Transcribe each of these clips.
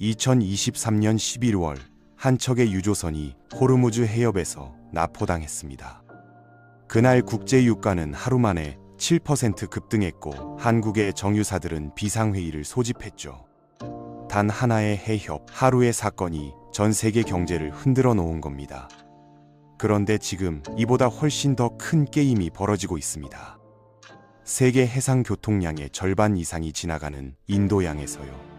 2023년 11월 한 척의 유조선이 호르무즈 해협에서 납포당했습니다. 그날 국제 유가는 하루 만에 7% 급등했고 한국의 정유사들은 비상회의를 소집했죠. 단 하나의 해협, 하루의 사건이 전 세계 경제를 흔들어 놓은 겁니다. 그런데 지금 이보다 훨씬 더 큰 게임이 벌어지고 있습니다. 세계 해상 교통량의 절반 이상이 지나가는 인도양에서요.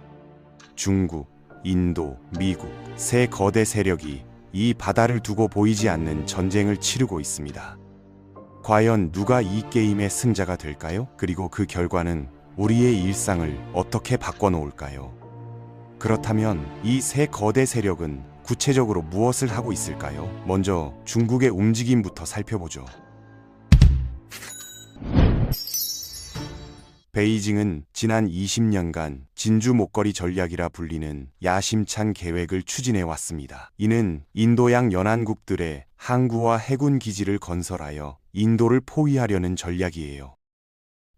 중국, 인도, 미국 세 거대 세력이 이 바다를 두고 보이지 않는 전쟁을 치르고 있습니다. 과연 누가 이 게임의 승자가 될까요? 그리고 그 결과는 우리의 일상을 어떻게 바꿔놓을까요? 그렇다면 이 세 거대 세력은 구체적으로 무엇을 하고 있을까요? 먼저 중국의 움직임부터 살펴보죠. 베이징은 지난 20년간 진주 목걸이 전략이라 불리는 야심찬 계획을 추진해 왔습니다. 이는 인도양 연안국들의 항구와 해군 기지를 건설하여 인도를 포위하려는 전략이에요.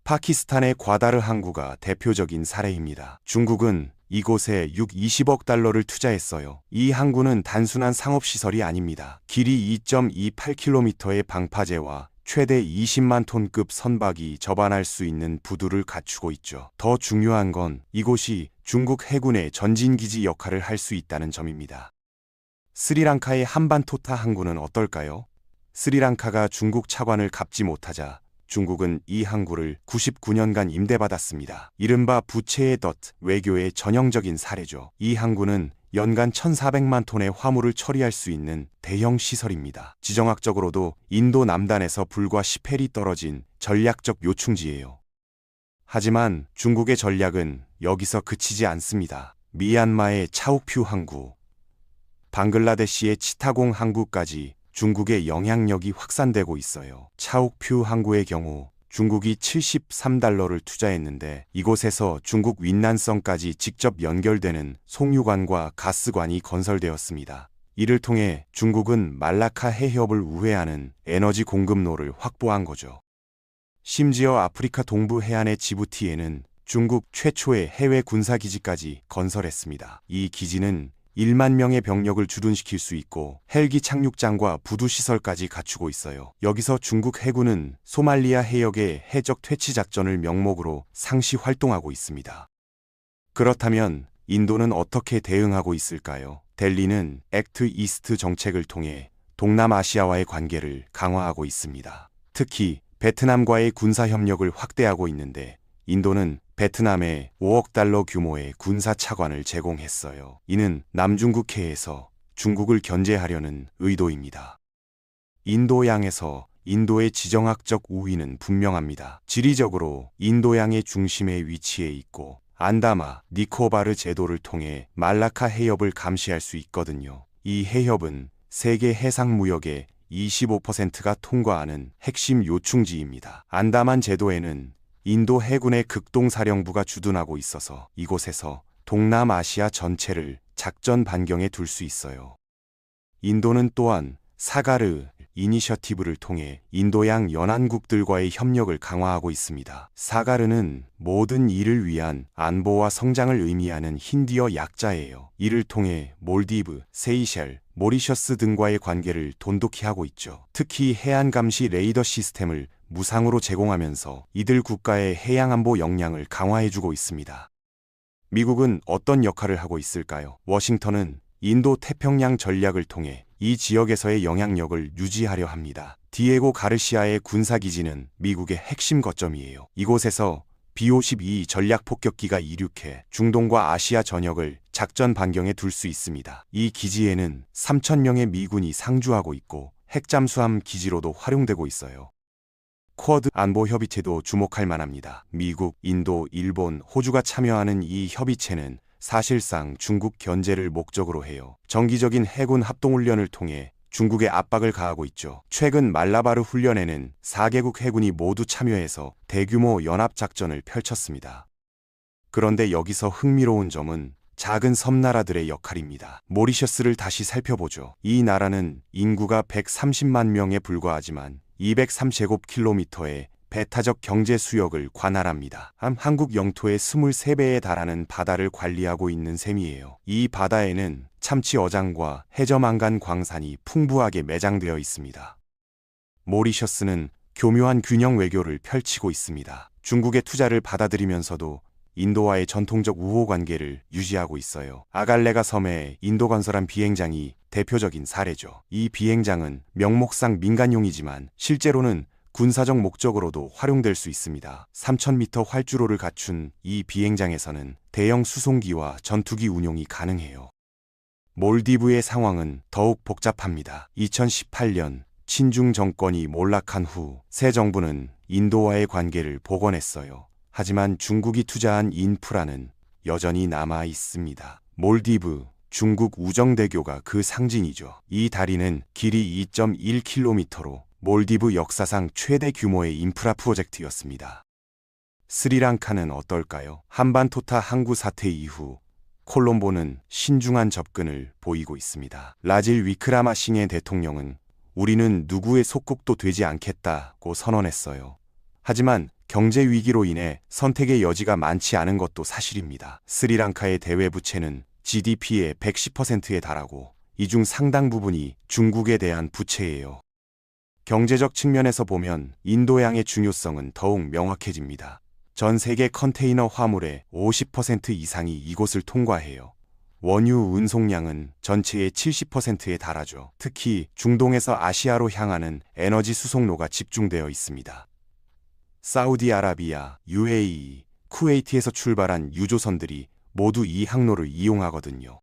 파키스탄의 과다르 항구가 대표적인 사례입니다. 중국은 이곳에 20억 달러를 투자했어요. 이 항구는 단순한 상업시설이 아닙니다. 길이 2.28km의 방파제와 최대 20만 톤급 선박이 접안할 수 있는 부두를 갖추고 있죠. 더 중요한 건 이곳이 중국 해군의 전진기지 역할을 할 수 있다는 점입니다. 스리랑카의 한반토타 항구는 어떨까요? 스리랑카가 중국 차관을 갚지 못하자 중국은 이 항구를 99년간 임대받았습니다. 이른바 부채의 덫, 외교의 전형적인 사례죠. 이 항구는 연간 1,400만 톤의 화물을 처리할 수 있는 대형 시설입니다. 지정학적으로도 인도 남단에서 불과 10해리 떨어진 전략적 요충지예요. 하지만 중국의 전략은 여기서 그치지 않습니다. 미얀마의 차옥퓨 항구, 방글라데시의 치타공 항구까지 중국의 영향력이 확산되고 있어요. 차옥퓨 항구의 경우 중국이 73달러를 투자했는데 이곳에서 중국 윈난성까지 직접 연결되는 송유관과 가스관이 건설되었습니다. 이를 통해 중국은 말라카 해협을 우회하는 에너지 공급로를 확보한 거죠. 심지어 아프리카 동부 해안의 지부티에는 중국 최초의 해외 군사기지까지 건설했습니다. 이 기지는 1만 명의 병력을 주둔시킬 수 있고 헬기 착륙장과 부두시설까지 갖추고 있어요. 여기서 중국 해군은 소말리아 해역의 해적 퇴치 작전을 명목으로 상시 활동하고 있습니다. 그렇다면 인도는 어떻게 대응하고 있을까요? 델리는 액트 이스트 정책을 통해 동남아시아와의 관계를 강화하고 있습니다. 특히 베트남과의 군사협력을 확대하고 있는데 인도는 베트남에 5억 달러 규모의 군사 차관을 제공했어요. 이는 남중국해에서 중국을 견제하려는 의도입니다. 인도양에서 인도의 지정학적 우위는 분명합니다. 지리적으로 인도양의 중심에 위치해 있고 안다마, 니코바르 제도를 통해 말라카 해협을 감시할 수 있거든요. 이 해협은 세계 해상 무역의 25%가 통과하는 핵심 요충지입니다. 안다만 제도에는 인도 해군의 극동사령부가 주둔하고 있어서 이곳에서 동남아시아 전체를 작전 반경에 둘 수 있어요. 인도는 또한 사가르 이니셔티브를 통해 인도양 연안국들과의 협력을 강화하고 있습니다. 사가르는 모든 이를 위한 안보와 성장을 의미하는 힌디어 약자예요. 이를 통해 몰디브, 세이셸, 모리셔스 등과의 관계를 돈독히 하고 있죠. 특히 해안 감시 레이더 시스템을 무상으로 제공하면서 이들 국가의 해양안보 역량을 강화해주고 있습니다. 미국은 어떤 역할을 하고 있을까요? 워싱턴은 인도 태평양 전략을 통해 이 지역에서의 영향력을 유지하려 합니다. 디에고 가르시아의 군사기지는 미국의 핵심 거점이에요. 이곳에서 B-52 전략폭격기가 이륙해 중동과 아시아 전역을 작전 반경에 둘 수 있습니다. 이 기지에는 3,000명의 미군이 상주하고 있고 핵잠수함 기지로도 활용되고 있어요. 쿼드 안보협의체도 주목할 만합니다. 미국, 인도, 일본, 호주가 참여하는 이 협의체는 사실상 중국 견제를 목적으로 해요. 정기적인 해군 합동훈련을 통해 중국에 압박을 가하고 있죠. 최근 말라바르 훈련에는 4개국 해군이 모두 참여해서 대규모 연합작전을 펼쳤습니다. 그런데 여기서 흥미로운 점은 작은 섬나라들의 역할입니다. 모리셔스를 다시 살펴보죠. 이 나라는 인구가 130만 명에 불과하지만 203제곱킬로미터의 배타적 경제 수역을 관할합니다. 한국 영토의 23배에 달하는 바다를 관리하고 있는 셈이에요. 이 바다에는 참치 어장과 해저망간 광산이 풍부하게 매장되어 있습니다. 모리셔스는 교묘한 균형 외교를 펼치고 있습니다. 중국의 투자를 받아들이면서도 인도와의 전통적 우호 관계를 유지하고 있어요. 아갈레가 섬에 인도 건설한 비행장이 대표적인 사례죠. 이 비행장은 명목상 민간용이지만 실제로는 군사적 목적으로도 활용될 수 있습니다. 3,000m 활주로를 갖춘 이 비행장에서는 대형 수송기와 전투기 운용이 가능해요. 몰디브의 상황은 더욱 복잡합니다. 2018년 친중 정권이 몰락한 후 새 정부는 인도와의 관계를 복원했어요. 하지만 중국이 투자한 인프라는 여전히 남아 있습니다. 몰디브, 중국 우정대교가 그 상징이죠. 이 다리는 길이 2.1km로 몰디브 역사상 최대 규모의 인프라 프로젝트였습니다. 스리랑카는 어떨까요? 한반토타 항구 사태 이후 콜롬보는 신중한 접근을 보이고 있습니다. 라질 위크라마싱해 대통령은 우리는 누구의 속국도 되지 않겠다고 선언했어요. 하지만 경제 위기로 인해 선택의 여지가 많지 않은 것도 사실입니다. 스리랑카의 대외 부채는 GDP의 110%에 달하고 이 중 상당 부분이 중국에 대한 부채예요. 경제적 측면에서 보면 인도양의 중요성은 더욱 명확해집니다. 전 세계 컨테이너 화물의 50% 이상이 이곳을 통과해요. 원유 운송량은 전체의 70%에 달하죠. 특히 중동에서 아시아로 향하는 에너지 수송로가 집중되어 있습니다. 사우디아라비아, UAE, 쿠웨이트에서 출발한 유조선들이 모두 이 항로를 이용하거든요.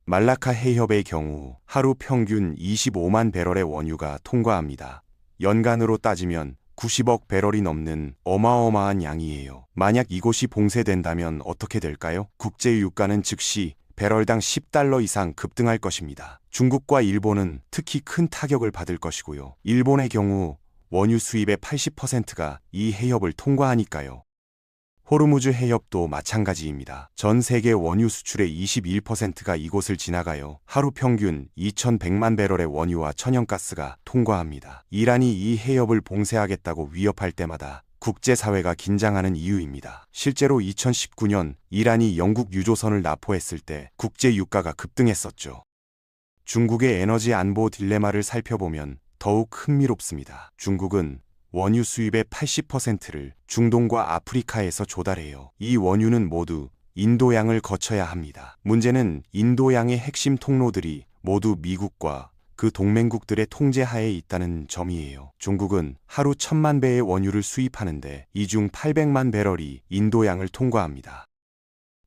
말라카 해협의 경우 하루 평균 25만 배럴의 원유가 통과합니다. 연간으로 따지면 90억 배럴이 넘는 어마어마한 양이에요. 만약 이곳이 봉쇄된다면 어떻게 될까요? 국제 유가는 즉시 배럴당 10달러 이상 급등할 것입니다. 중국과 일본은 특히 큰 타격을 받을 것이고요. 일본의 경우 원유 수입의 80%가 이 해협을 통과하니까요. 호르무즈 해협도 마찬가지입니다. 전 세계 원유 수출의 21%가 이곳을 지나가요. 하루 평균 2,100만 배럴의 원유와 천연가스가 통과합니다. 이란이 이 해협을 봉쇄하겠다고 위협할 때마다 국제사회가 긴장하는 이유입니다. 실제로 2019년 이란이 영국 유조선을 납포했을 때 국제 유가가 급등했었죠. 중국의 에너지 안보 딜레마를 살펴보면 더욱 흥미롭습니다. 중국은 원유 수입의 80%를 중동과 아프리카에서 조달해요. 이 원유는 모두 인도양을 거쳐야 합니다. 문제는 인도양의 핵심 통로들이 모두 미국과 그 동맹국들의 통제하에 있다는 점이에요. 중국은 하루 1,000만 배의 원유를 수입하는데 이 중 800만 배럴이 인도양을 통과합니다.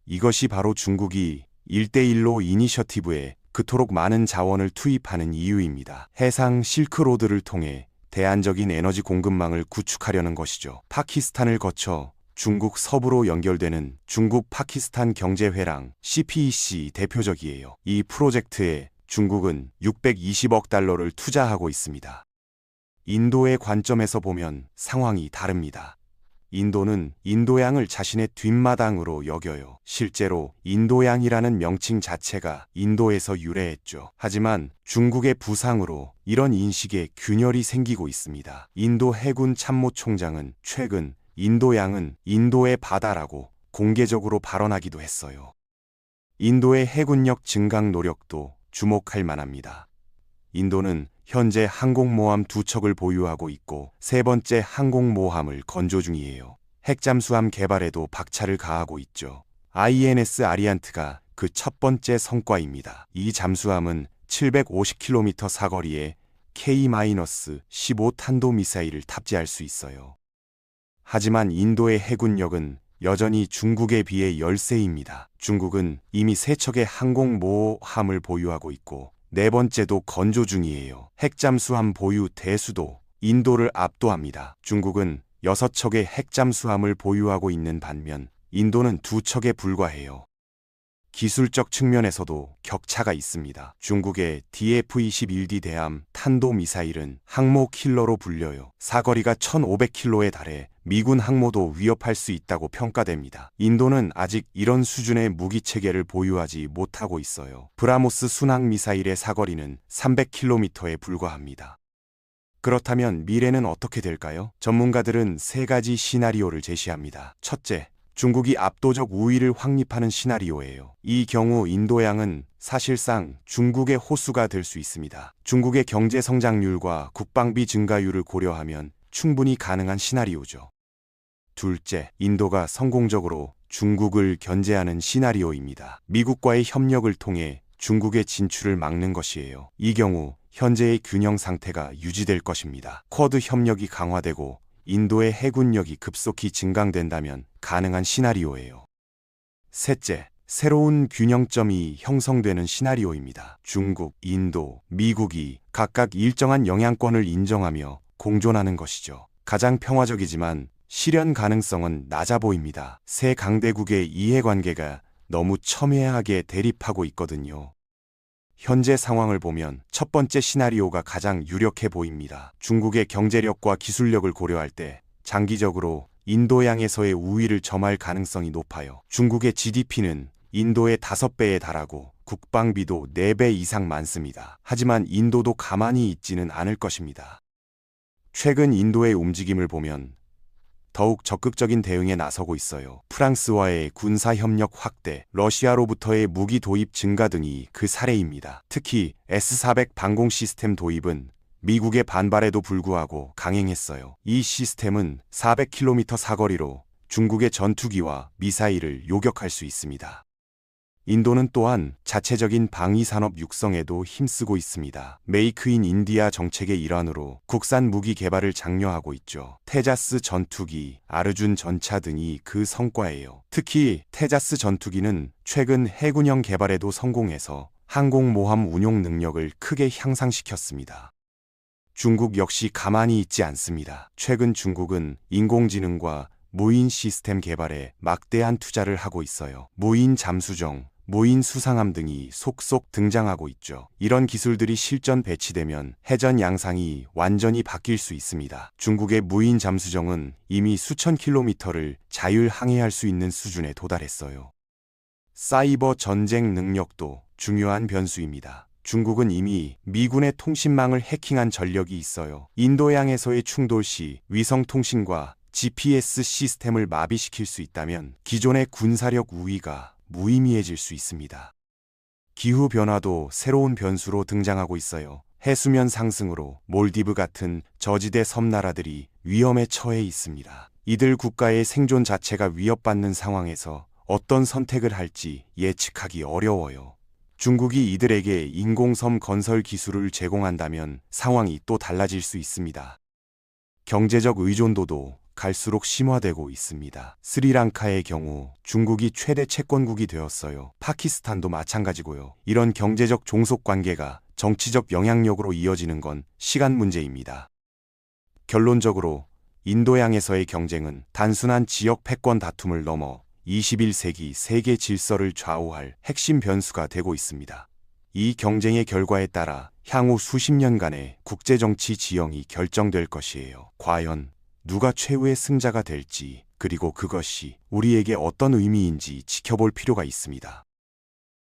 이것이 바로 중국이 1대1로 이니셔티브에 그토록 많은 자원을 투입하는 이유입니다. 해상 실크로드를 통해 대안적인 에너지 공급망을 구축하려는 것이죠. 파키스탄을 거쳐 중국 서부로 연결되는 중국 파키스탄 경제회랑 CPEC 대표적이에요. 이 프로젝트에 중국은 620억 달러를 투자하고 있습니다. 인도의 관점에서 보면 상황이 다릅니다. 인도는 인도양을 자신의 뒷마당으로 여겨요. 실제로 인도양이라는 명칭 자체가 인도에서 유래했죠. 하지만 중국의 부상으로 이런 인식에 균열이 생기고 있습니다. 인도 해군 참모총장은 최근 인도양은 인도의 바다라고 공개적으로 발언하기도 했어요. 인도의 해군력 증강 노력도 주목할 만합니다. 인도는 현재 항공모함 2척을 보유하고 있고 세 번째 항공모함을 건조 중이에요. 핵잠수함 개발에도 박차를 가하고 있죠. INS 아리안트가 그 첫 번째 성과입니다. 이 잠수함은 750km 사거리에 K-15 탄도미사일을 탑재할 수 있어요. 하지만 인도의 해군력은 여전히 중국에 비해 열세입니다. 중국은 이미 3척의 항공모함을 보유하고 있고 네 번째도 건조 중이에요. 핵잠수함 보유 대수도 인도를 압도합니다. 중국은 6척의 핵잠수함을 보유하고 있는 반면 인도는 2척에 불과해요. 기술적 측면에서도 격차가 있습니다. 중국의 DF-21D 대함 탄도미사일은 항모 킬러로 불려요. 사거리가 1,500km에 달해 미군 항모도 위협할 수 있다고 평가됩니다. 인도는 아직 이런 수준의 무기체계를 보유하지 못하고 있어요. 브라모스 순항미사일의 사거리는 300km에 불과합니다. 그렇다면 미래는 어떻게 될까요? 전문가들은 세 가지 시나리오를 제시합니다. 첫째, 중국이 압도적 우위를 확립하는 시나리오예요. 이 경우 인도양은 사실상 중국의 호수가 될 수 있습니다. 중국의 경제 성장률과 국방비 증가율을 고려하면 충분히 가능한 시나리오죠. 둘째, 인도가 성공적으로 중국을 견제하는 시나리오입니다. 미국과의 협력을 통해 중국의 진출을 막는 것이에요. 이 경우 현재의 균형 상태가 유지될 것입니다. 쿼드 협력이 강화되고 인도의 해군력이 급속히 증강된다면 가능한 시나리오예요. 셋째, 새로운 균형점이 형성되는 시나리오입니다. 중국, 인도, 미국이 각각 일정한 영향권을 인정하며 공존하는 것이죠. 가장 평화적이지만 실현 가능성은 낮아 보입니다. 세 강대국의 이해관계가 너무 첨예하게 대립하고 있거든요. 현재 상황을 보면 첫 번째 시나리오가 가장 유력해 보입니다. 중국의 경제력과 기술력을 고려할 때 장기적으로 인도양에서의 우위를 점할 가능성이 높아요. 중국의 GDP는 인도의 5배에 달하고 국방비도 4배 이상 많습니다. 하지만 인도도 가만히 있지는 않을 것입니다. 최근 인도의 움직임을 보면 더욱 적극적인 대응에 나서고 있어요. 프랑스와의 군사협력 확대, 러시아로부터의 무기 도입 증가 등이 그 사례입니다. 특히 S-400 방공 시스템 도입은 미국의 반발에도 불구하고 강행했어요. 이 시스템은 400km 사거리로 중국의 전투기와 미사일을 요격할 수 있습니다. 인도는 또한 자체적인 방위산업 육성에도 힘쓰고 있습니다. 메이크 인 인디아 정책의 일환으로 국산 무기 개발을 장려하고 있죠. 테자스 전투기, 아르준 전차 등이 그 성과예요. 특히 테자스 전투기는 최근 해군형 개발에도 성공해서 항공모함 운용 능력을 크게 향상시켰습니다. 중국 역시 가만히 있지 않습니다. 최근 중국은 인공지능과 무인 시스템 개발에 막대한 투자를 하고 있어요. 무인 잠수정, 무인 수상함 등이 속속 등장하고 있죠. 이런 기술들이 실전 배치되면 해전 양상이 완전히 바뀔 수 있습니다. 중국의 무인 잠수정은 이미 수천 킬로미터를 자율 항해할 수 있는 수준에 도달했어요. 사이버 전쟁 능력도 중요한 변수입니다. 중국은 이미 미군의 통신망을 해킹한 전력이 있어요. 인도양에서의 충돌 시 위성통신과 GPS 시스템을 마비시킬 수 있다면 기존의 군사력 우위가 무의미해질 수 있습니다. 기후변화도 새로운 변수로 등장하고 있어요. 해수면 상승으로 몰디브 같은 저지대 섬나라들이 위험에 처해 있습니다. 이들 국가의 생존 자체가 위협받는 상황에서 어떤 선택을 할지 예측하기 어려워요. 중국이 이들에게 인공섬 건설 기술을 제공한다면 상황이 또 달라질 수 있습니다. 경제적 의존도도 갈수록 심화되고 있습니다. 스리랑카의 경우 중국이 최대 채권국이 되었어요. 파키스탄도 마찬가지고요. 이런 경제적 종속 관계가 정치적 영향력으로 이어지는 건 시간 문제입니다. 결론적으로 인도양에서의 경쟁은 단순한 지역 패권 다툼을 넘어 21세기 세계 질서를 좌우할 핵심 변수가 되고 있습니다. 이 경쟁의 결과에 따라 향후 수십 년간의 국제정치 지형이 결정될 것이에요. 과연 누가 최후의 승자가 될지, 그리고 그것이 우리에게 어떤 의미인지 지켜볼 필요가 있습니다.